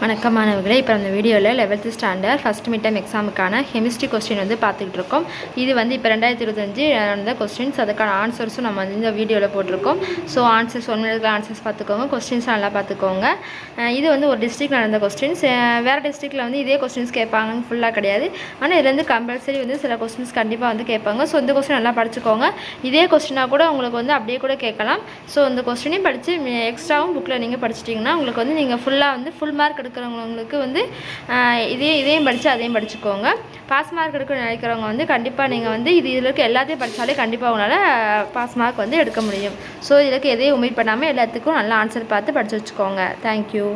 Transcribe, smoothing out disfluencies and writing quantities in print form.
வணக்கம் மாணவர்களே, இப்போ அந்த வீடியோவில் 11th standard first mid time எக்ஸாமுக்கான கெமிஸ்ட்ரி கொஸ்டின் வந்து பார்த்துக்கிட்டு இருக்கோம். இது வந்து இப்போ 2025 நடந்த கொஸ்டின்ஸ், அதுக்கான ஆன்சர்ஸும் நம்ம வந்து இந்த வீடியோவில் போட்டிருக்கோம். ஸோ ஆன்சர்ஸ் 1 மினிட்ல ஆன்சர்ஸ் பார்த்துக்கோங்க, கொஸ்டின்ஸ் நல்லா பார்த்துக்கோங்க. இது வந்து ஒரு டிஸ்ட்ரிக்ட் நடந்த கொஸ்டின்ஸ். வேறு டிஸ்ட்ரிக்டில் வந்து இதே கொஸ்டின்ஸ் கேட்பாங்கன்னு ஃபுல்லாக கிடையாது. ஆனால் இதுலேருந்து கம்பல்சரி வந்து சில கொஸ்டின்ஸ் கண்டிப்பாக வந்து கேட்பாங்க. ஸோ இந்த கொஸ்டின் நல்லா படிச்சுக்கோங்க. இதே கொஸ்டினாக கூட உங்களுக்கு வந்து அப்படியே கூட கேட்கலாம். ஸோ இந்த கொஸ்டினையும் படித்து எக்ஸ்ட்ராவும் புக்கில் நீங்கள் படிச்சிட்டிங்கன்னா உங்களுக்கு வந்து நீங்கள் ஃபுல்லாக வந்து ஃபுல் மார்க் எடுக்கிறவங்களுக்கு வந்து இதையும் படித்து அதையும் படிச்சுக்கோங்க. பாஸ் மார்க் எடுக்க நினைக்கிறவங்க வந்து கண்டிப்பாக நீங்கள் வந்து இதில் இருக்க எல்லாத்தையும் படித்தாலே கண்டிப்பாக உங்களால் பாஸ் மார்க் வந்து எடுக்க முடியும். ஸோ இதுக்கு எதையும் உமீட் பண்ணாமல் எல்லாத்துக்கும் நல்லா ஆன்சர் பார்த்து படித்து வச்சுக்கோங்க. தேங்க்யூ.